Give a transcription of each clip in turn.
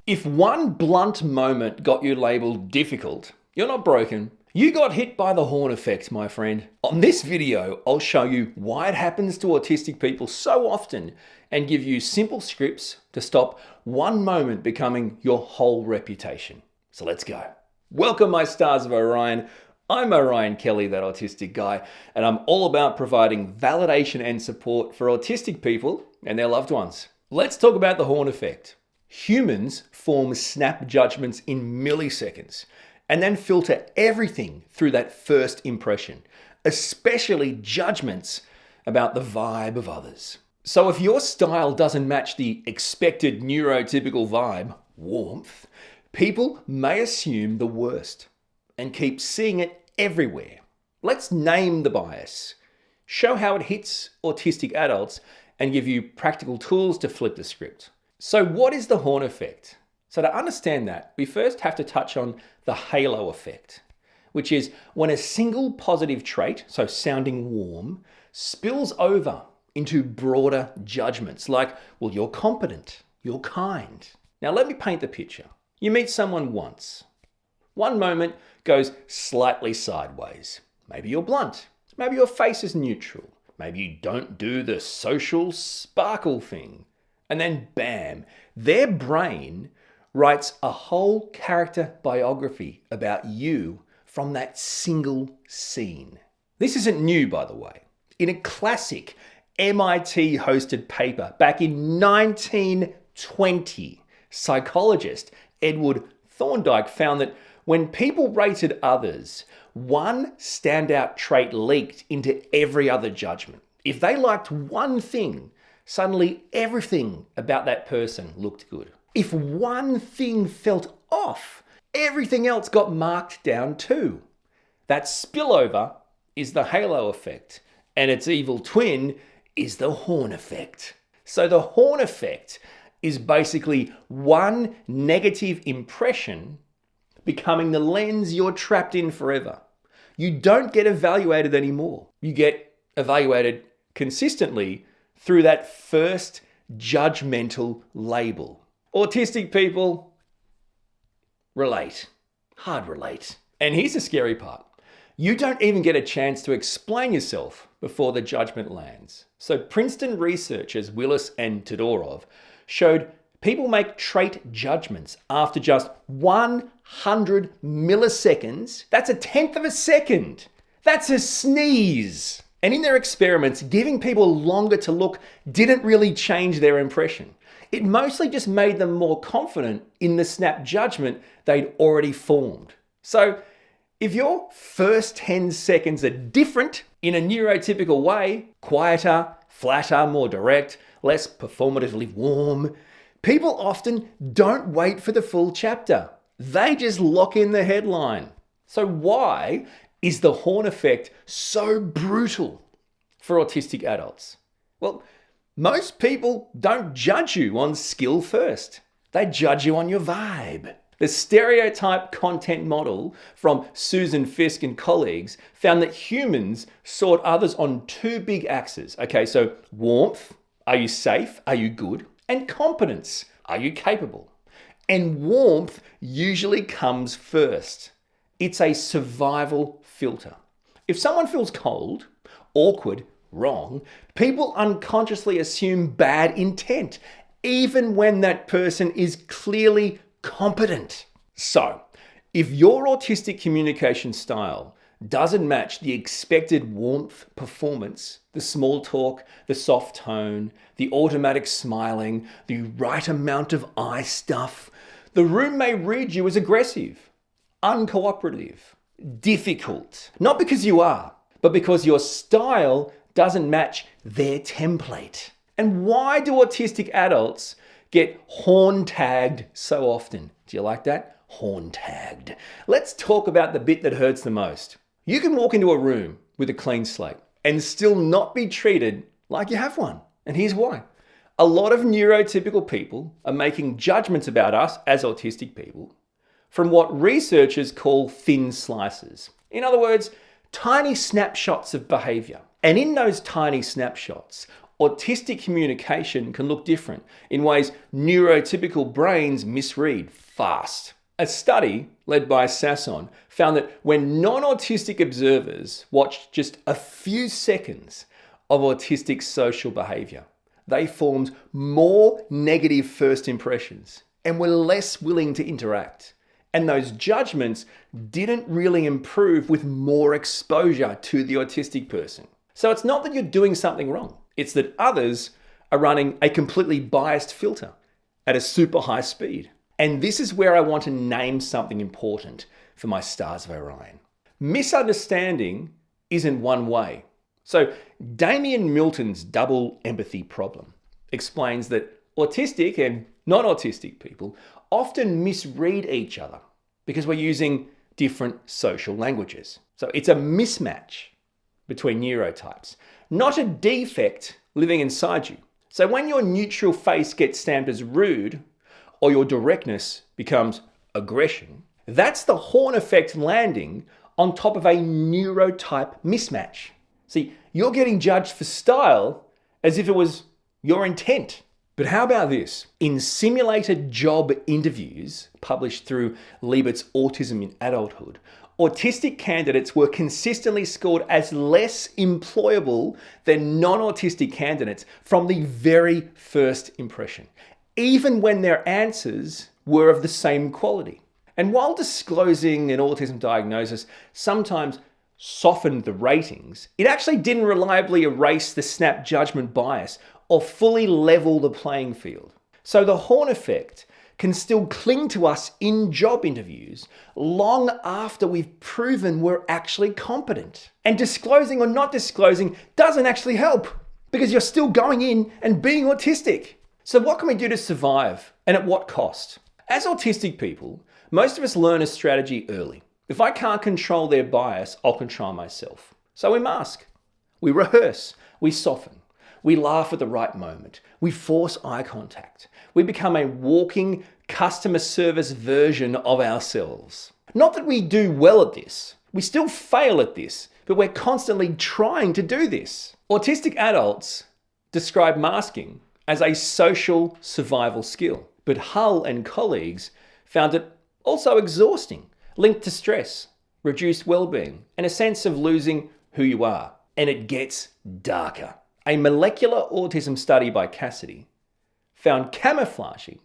If one blunt moment got you labelled difficult, you're not broken. You got hit by the horn effect, my friend. On this video, I'll show you why it happens to autistic people so often and give you simple scripts to stop one moment becoming your whole reputation. So let's go. Welcome, my stars of Orion. I'm Orion Kelly, that autistic guy, and I'm all about providing validation and support for autistic people and their loved ones. Let's talk about the horn effect. Humans form snap judgments in milliseconds and then filter everything through that first impression, especially judgments about the vibe of others. So if your style doesn't match the expected neurotypical vibe, warmth, people may assume the worst and keep seeing it everywhere. Let's name the bias, show how it hits autistic adults, and give you practical tools to flip the script. So what is the horn effect? So to understand that, we first have to touch on the halo effect, which is when a single positive trait, so sounding warm, spills over into broader judgments like, well, you're competent, you're kind. Now let me paint the picture. You meet someone once. One moment goes slightly sideways. Maybe you're blunt. Maybe your face is neutral. Maybe you don't do the social sparkle thing. And then bam, their brain writes a whole character biography about you from that single scene. This isn't new, by the way. In a classic MIT-hosted paper back in 1920, psychologist Edward Thorndike found that when people rated others, one standout trait leaked into every other judgment. If they liked one thing, suddenly everything about that person looked good. If one thing felt off, everything else got marked down too. That spillover is the halo effect, and its evil twin is the horn effect. So the horn effect is basically one negative impression becoming the lens you're trapped in forever. You don't get evaluated anymore. You get evaluated consistently through that first judgmental label. Autistic people relate. Hard relate. And here's the scary part. You don't even get a chance to explain yourself before the judgment lands. So Princeton researchers Willis and Todorov showed people make trait judgments after just 100 milliseconds. That's a tenth of a second. That's a sneeze. And in their experiments, giving people longer to look didn't really change their impression. It mostly just made them more confident in the snap judgment they'd already formed. So if your first 10 seconds are different in a neurotypical way, quieter, flatter, more direct, less performatively warm, people often don't wait for the full chapter. They just lock in the headline. So why is the horn effect so brutal for autistic adults? Well, most people don't judge you on skill first. They judge you on your vibe. The stereotype content model from Susan Fisk and colleagues found that humans sort others on two big axes. Okay, so warmth, are you safe, are you good? And competence, are you capable? And warmth usually comes first. It's a survival filter. If someone feels cold, awkward, wrong, people unconsciously assume bad intent, even when that person is clearly competent. So, if your autistic communication style doesn't match the expected warmth performance, the small talk, the soft tone, the automatic smiling, the right amount of eye stuff, the room may read you as aggressive, uncooperative, difficult. Not because you are, but because your style doesn't match their template. And why do autistic adults get horn tagged so often? Do you like that? Horn tagged. Let's talk about the bit that hurts the most. You can walk into a room with a clean slate and still not be treated like you have one. And here's why. A lot of neurotypical people are making judgments about us as autistic people from what researchers call thin slices. In other words, tiny snapshots of behavior. And in those tiny snapshots, autistic communication can look different in ways neurotypical brains misread fast. A study led by Sasson found that when non-autistic observers watched just a few seconds of autistic social behavior, they formed more negative first impressions and were less willing to interact. And those judgments didn't really improve with more exposure to the autistic person. So it's not that you're doing something wrong. It's that others are running a completely biased filter at a super high speed. And this is where I want to name something important for my stars of Orion. Misunderstanding isn't one way. So Damien Milton's double empathy problem explains that autistic and non-autistic people often misread each other because we're using different social languages. So it's a mismatch between neurotypes, not a defect living inside you. So when your neutral face gets stamped as rude, or your directness becomes aggression, that's the horn effect landing on top of a neurotype mismatch. See, you're getting judged for style as if it was your intent. But how about this? In simulated job interviews published through Liebert's Autism in Adulthood, autistic candidates were consistently scored as less employable than non-autistic candidates from the very first impression, even when their answers were of the same quality. And while disclosing an autism diagnosis sometimes softened the ratings, it actually didn't reliably erase the snap judgment bias or fully level the playing field. So the horn effect can still cling to us in job interviews long after we've proven we're actually competent. And disclosing or not disclosing doesn't actually help because you're still going in and being autistic. So what can we do to survive, and at what cost? As autistic people, most of us learn a strategy early. If I can't control their bias, I'll control myself. So we mask, we rehearse, we soften, we laugh at the right moment, we force eye contact. We become a walking customer service version of ourselves. Not that we do well at this, we still fail at this, but we're constantly trying to do this. Autistic adults describe masking as a social survival skill. But Hull and colleagues found it also exhausting, linked to stress, reduced well-being, and a sense of losing who you are. And it gets darker. A molecular autism study by Cassidy found camouflaging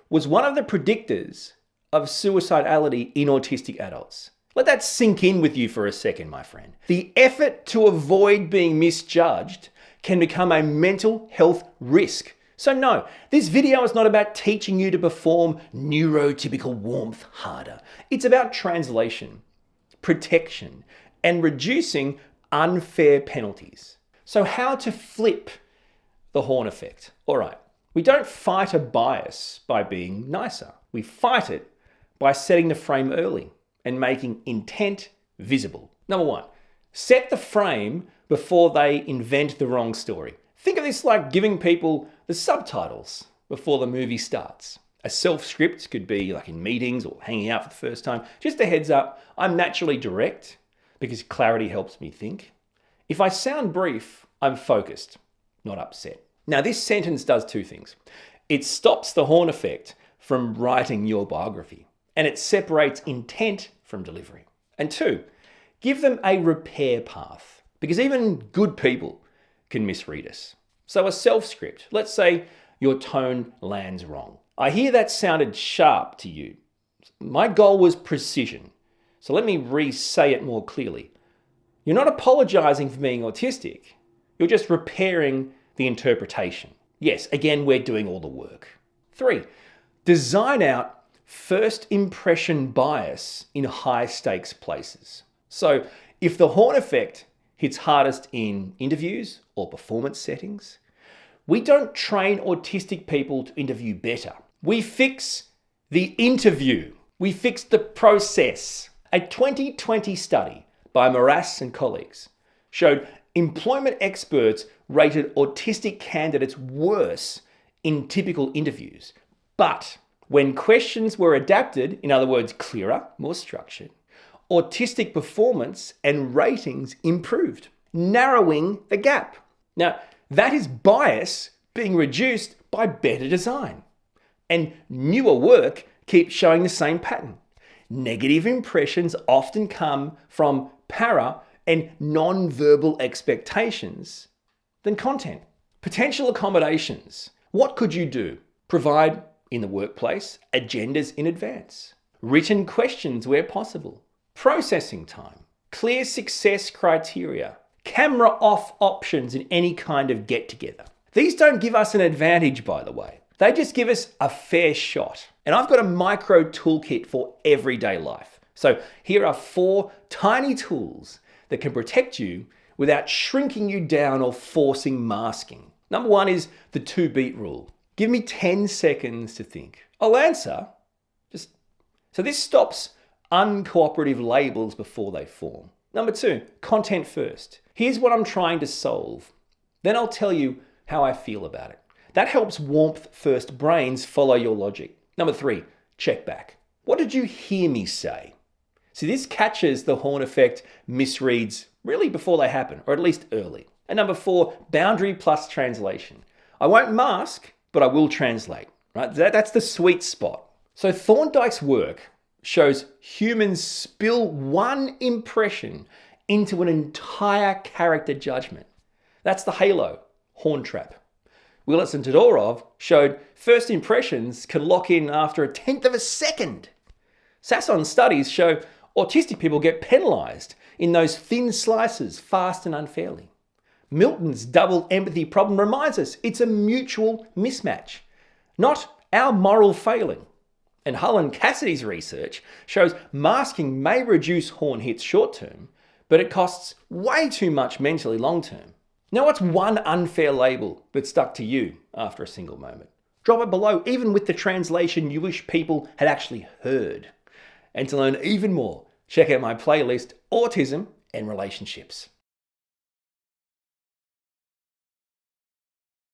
was one of the predictors of suicidality in autistic adults. Let that sink in with you for a second, my friend. The effort to avoid being misjudged can become a mental health risk. So no, this video is not about teaching you to perform neurotypical warmth harder. It's about translation, protection, and reducing unfair penalties. So how to flip the horn effect? All right, we don't fight a bias by being nicer. We fight it by setting the frame early and making intent visible. Number one, set the frame before they invent the wrong story. Think of this like giving people the subtitles before the movie starts. A self-script could be like in meetings or hanging out for the first time. Just a heads up, I'm naturally direct because clarity helps me think. If I sound brief, I'm focused, not upset. Now this sentence does two things. It stops the horn effect from writing your biography, and it separates intent from delivery. And two, give them a repair path, because even good people can misread us. So a self-script, let's say your tone lands wrong. I hear that sounded sharp to you. My goal was precision. So let me re-say it more clearly. You're not apologizing for being autistic. You're just repairing the interpretation. Yes, again, we're doing all the work. 3, design out first impression bias in high stakes places. So if the horn effect hits hardest in interviews or performance settings, we don't train autistic people to interview better. We fix the interview. We fix the process. A 2020 study by Morass and colleagues showed employment experts rated autistic candidates worse in typical interviews. But when questions were adapted, in other words, clearer, more structured, autistic performance and ratings improved, narrowing the gap. Now, That is bias being reduced by better design. And newer work keeps showing the same pattern. Negative impressions often come from para and non-verbal expectations than content. Potential accommodations. What could you do? Provide, in the workplace, agendas in advance. Written questions where possible. Processing time. Clear success criteria. Camera off options in any kind of get-together. These don't give us an advantage, by the way. They just give us a fair shot. And I've got a micro toolkit for everyday life. So here are 4 tiny tools that can protect you without shrinking you down or forcing masking. Number 1 is the 2-beat rule. Give me 10 seconds to think. I'll answer. So this stops uncooperative labels before they form. Number 2, content first. Here's what I'm trying to solve. Then I'll tell you how I feel about it. That helps warmth first brains follow your logic. Number 3, check back. What did you hear me say? See, this catches the horn effect misreads really before they happen, or at least early. And number 4, boundary plus translation. I won't mask, but I will translate. Right? That's the sweet spot. So Thorndike's work shows humans spill one impression into an entire character judgment. That's the halo, horn trap. Willis and Todorov showed first impressions can lock in after 1/10 of a second. Sasson's studies show autistic people get penalized in those thin slices fast and unfairly. Milton's double empathy problem reminds us it's a mutual mismatch, not our moral failing. And Hull and Cassidy's research shows masking may reduce horn hits short term, but it costs way too much mentally long term. Now, what's one unfair label that stuck to you after a single moment? Drop it below, even with the translation you wish people had actually heard. And to learn even more, check out my playlist, Autism and Relationships.